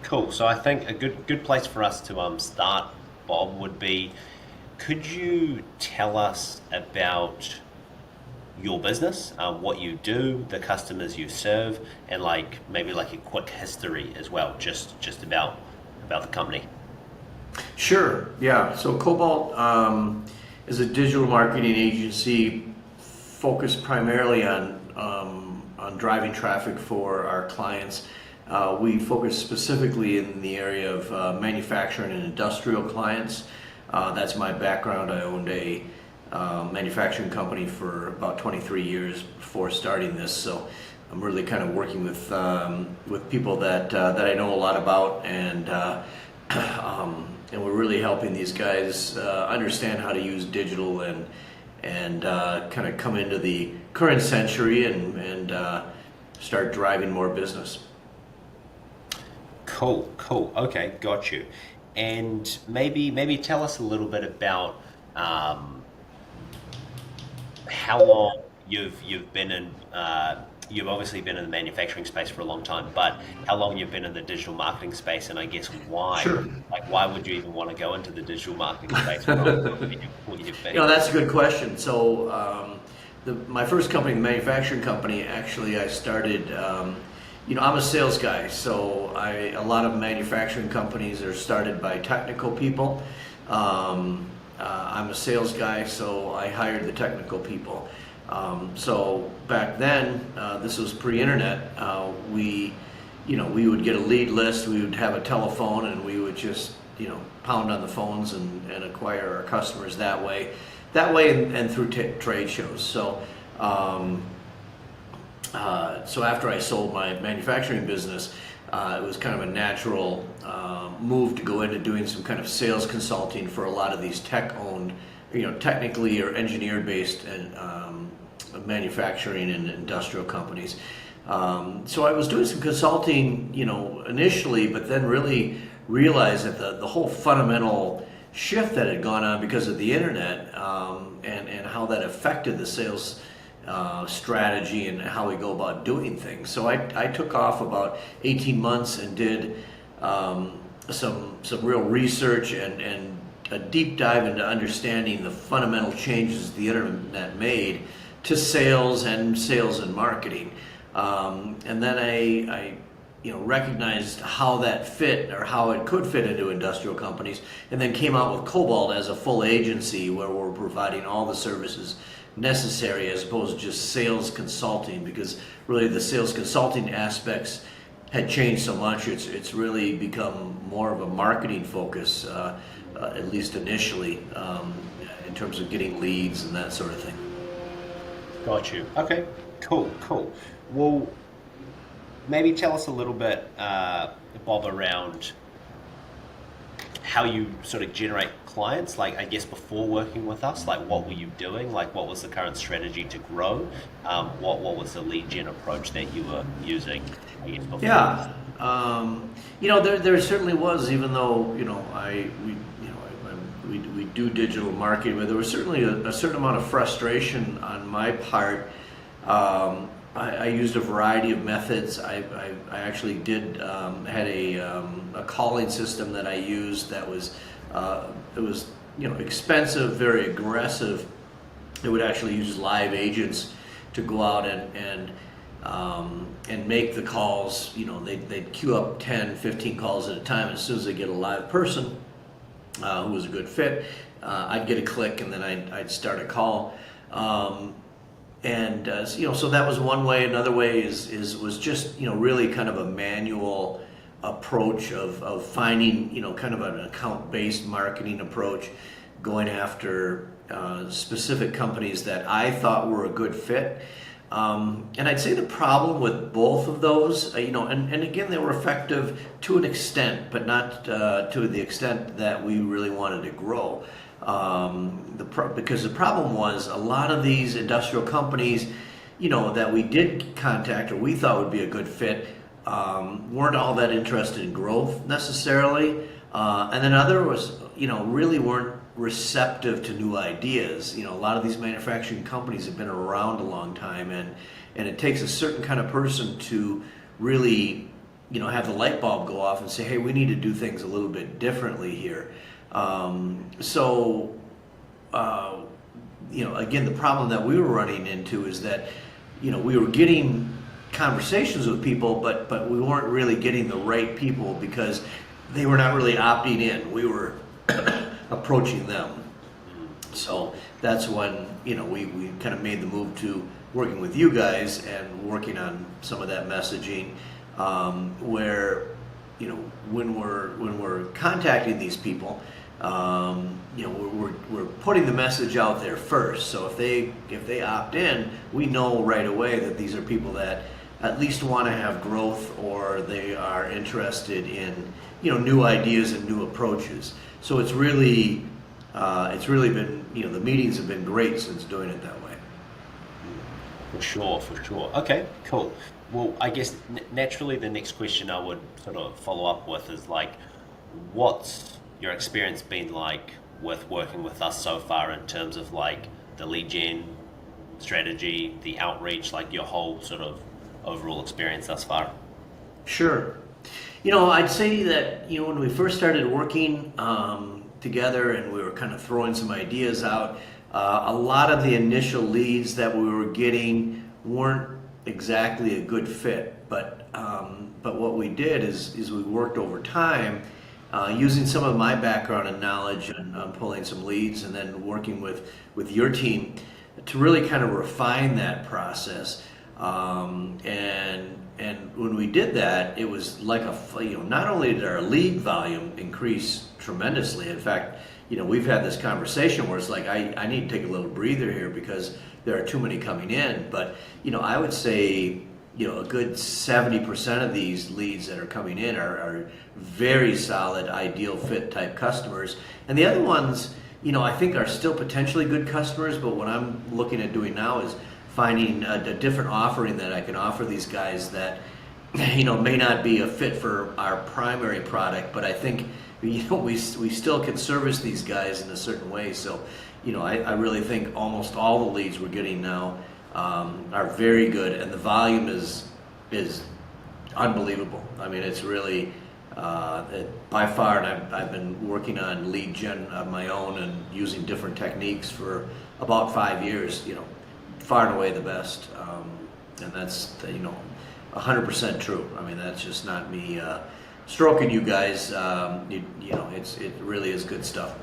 Cool. So I think a good place for us to start, Bob, would be, could you tell us about your business, what you do, the customers you serve, and like maybe like a quick history as well, just about the company. Sure. Yeah. So Cobalt is a digital marketing agency focused primarily on driving traffic for our clients. We focus specifically in the area of manufacturing and industrial clients. That's my background. I owned a manufacturing company for about 23 years before starting this. So I'm really kind of working with people that I know a lot about, and we're really helping these guys understand how to use digital and kind of come into the current century and start driving more business. Cool, cool. Okay, got you. And maybe tell us a little bit about how long you've been in. You've obviously been in the manufacturing space for a long time, but how long you've been in the digital marketing space, and I guess why? Sure. Like, why would you even want to go into the digital marketing space from what you've You know, been? that's a good question. So, my first company, the manufacturing company, actually, I started. I'm a sales guy, so a lot of manufacturing companies are started by technical people. I'm a sales guy, so I hired the technical people. So back then, this was pre-internet. We would get a lead list. We would have a telephone, and we would just pound on the phones and acquire our customers that way, and through trade shows. So after I sold my manufacturing business, it was kind of a natural move to go into doing some kind of sales consulting for a lot of these tech-owned, technically or engineer-based and manufacturing and industrial companies. So I was doing some consulting, initially, but then really realized that the whole fundamental shift that had gone on because of the internet, and how that affected the sales strategy and how we go about doing things. So I took off about 18 months and did some real research and a deep dive into understanding the fundamental changes the internet made to sales and marketing. And then I recognized how that fit, or how it could fit into industrial companies, and then came out with Cobalt as a full agency where we're providing all the services necessary as opposed to just sales consulting, because really the sales consulting aspects had changed so much. It's really become more of a marketing focus, at least initially, in terms of getting leads and that sort of thing. Got you. Okay, cool, cool. Well, maybe tell us a little bit, Bob, around how you sort of generate clients. Like, I guess before working with us, like what were you doing? Like, what was the current strategy to grow? What was the lead gen approach that you were using, I guess, before? Yeah, there certainly was, even though we do digital marketing, but there was certainly a certain amount of frustration on my part. I used a variety of methods. I actually did had a calling system that I used that was it was expensive, very aggressive. It would actually use live agents to go out and make the calls. They'd queue up 10, 15 calls at a time. As soon as they get a live person who was a good fit, I'd get a click, and then I'd start a call. So that was one way. Another way was just really kind of a manual approach of finding kind of an account-based marketing approach, going after specific companies that I thought were a good fit. And I'd say the problem with both of those, and again, they were effective to an extent, but not to the extent that we really wanted to grow. Because the problem was a lot of these industrial companies, that we did contact or we thought would be a good fit, weren't all that interested in growth necessarily, and then others, really weren't receptive to new ideas. A lot of these manufacturing companies have been around a long time, and it takes a certain kind of person to really have the light bulb go off and say, hey, we need to do things a little bit differently here. So again, the problem that we were running into is that, we were getting conversations with people, but we weren't really getting the right people because they were not really opting in. We were approaching them. So that's when, we kind of made the move to working with you guys and working on some of that messaging, where, when we're contacting these people, we're putting the message out there first. So if they opt in, we know right away that these are people that at least want to have growth, or they are interested in new ideas and new approaches. So it's really been, the meetings have been great since doing it that way. For sure. Okay, cool. Well, I guess naturally the next question I would sort of follow up with is like, what's your experience been like with working with us so far in terms of like the lead gen strategy, the outreach, like your whole sort of overall experience thus far? Sure. I'd say that, when we first started working together and we were kind of throwing some ideas out, a lot of the initial leads that we were getting weren't exactly a good fit. But what we did is we worked over time, using some of my background and knowledge on pulling some leads, and then working with your team to really kind of refine that process. And when we did that, it was like not only did our lead volume increase tremendously. In fact, we've had this conversation where it's like, I need to take a little breather here because there are too many coming in. But, I would say, a good 70% of these leads that are coming in are very solid, ideal fit type customers. And the other ones, I think are still potentially good customers, but what I'm looking at doing now is finding a different offering that I can offer these guys that, may not be a fit for our primary product, but I think, we still can service these guys in a certain way. So, I really think almost all the leads we're getting now are very good, and the volume is unbelievable. I mean, it's really by far, and I've been working on lead gen of my own and using different techniques for about 5 years. Far and away the best, and that's 100% true. I mean, that's just not me stroking you guys. It really is good stuff.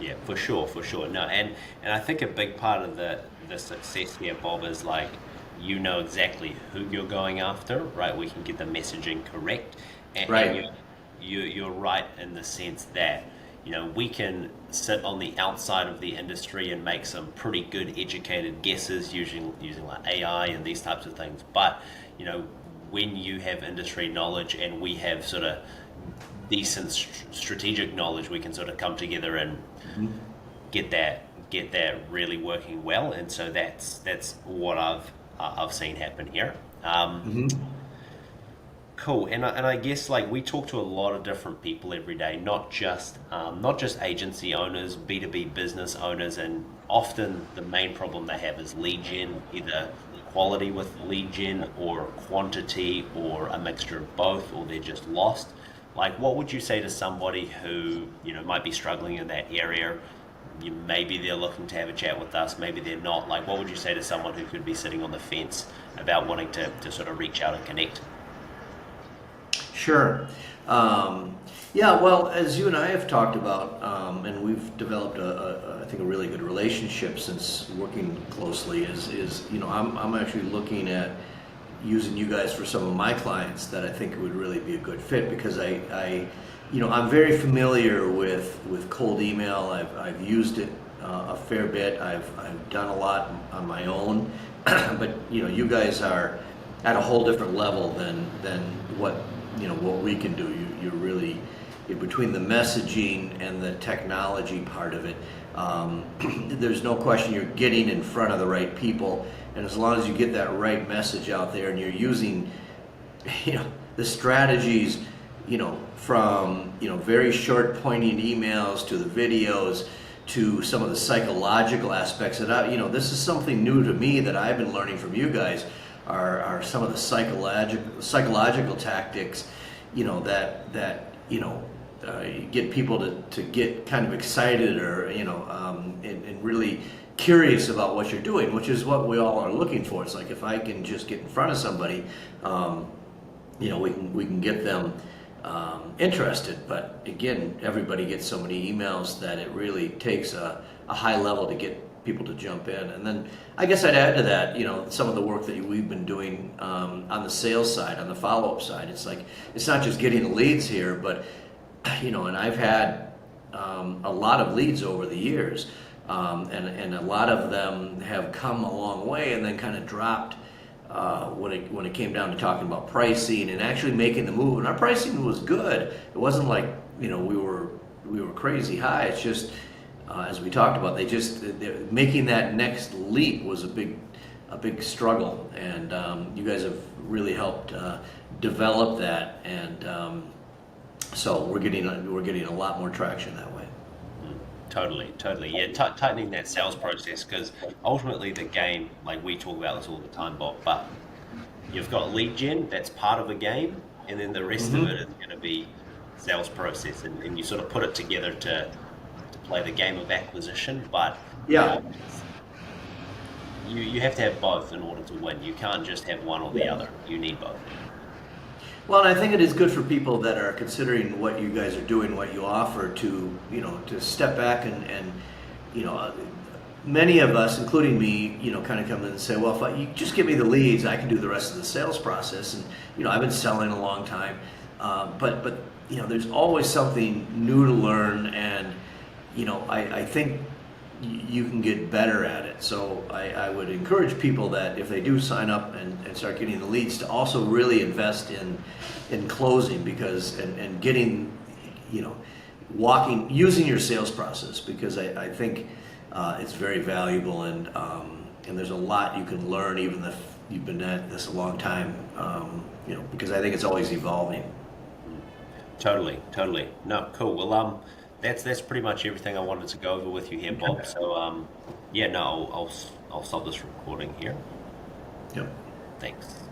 Yeah, for sure. No, and I think a big part of the success here, Bob, is like, exactly who you're going after, right? We can get the messaging correct, and, right. And you're right in the sense that we can sit on the outside of the industry and make some pretty good educated guesses using like AI and these types of things. But when you have industry knowledge and we have sort of decent strategic knowledge, we can sort of come together and get that really working well. And so that's what I've seen happen here. Cool, and I guess like we talk to a lot of different people every day, not just agency owners, B2B business owners, and often the main problem they have is lead gen, either quality with lead gen or quantity or a mixture of both, or they're just lost. Like, what would you say to somebody who might be struggling in that area? Maybe they're looking to have a chat with us, maybe they're not. Like, what would you say to someone who could be sitting on the fence about wanting to sort of reach out and connect? Sure. Yeah, well, as you and I have talked about, and we've developed I think a really good relationship since working closely, is I'm actually looking at using you guys for some of my clients that I think would really be a good fit, because I'm very familiar with cold email. I've used it a fair bit. I've done a lot on my own, but you guys are at a whole different level than what we can do. You're really, between the messaging and the technology part of it, there's no question you're getting in front of the right people, and as long as you get that right message out there and you're using the strategies from very short poignant emails to the videos to some of the psychological aspects of that. This is something new to me that I've been learning from you guys, are some of the psychological tactics you get people to get kind of excited or and really curious about what you're doing, which is what we all are looking for. It's like if I can just get in front of somebody, we can get them interested. But again, everybody gets so many emails that it really takes a high level to get people to jump in. And then I guess I'd add to that, some of the work that we've been doing on the sales side, on the follow-up side. It's like it's not just getting the leads here, but and I've had a lot of leads over the years, and a lot of them have come a long way and then kind of dropped when it came down to talking about pricing and actually making the move. And our pricing was good. It wasn't like we were crazy high. It's just as we talked about, they're making that next leap was a big struggle, and you guys have really helped develop that, and so we're getting a lot more traction that way. Totally. Yeah, tightening that sales process, because ultimately the game, like we talk about this all the time, Bob, but you've got lead gen, that's part of the game, and then the rest of it is going to be sales process, and you sort of put it together to play the game of acquisition. But yeah, you have to have both in order to win. You can't just have one or the other. You need both. Well, and I think it is good for people that are considering what you guys are doing, what you offer, to to step back and many of us, including me, kind of come in and say, well, if you just give me the leads, I can do the rest of the sales process. And I've been selling a long time, but there's always something new to learn, and I think you can get better at it. So I would encourage people that if they do sign up and start getting the leads, to also really invest in closing, because and getting using your sales process, because I think it's very valuable, and there's a lot you can learn even if you've been at this a long time, because I think it's always evolving. Totally. No, cool. Well, that's pretty much everything I wanted to go over with you here, Bob. So, I'll stop this recording here. Yep. Thanks.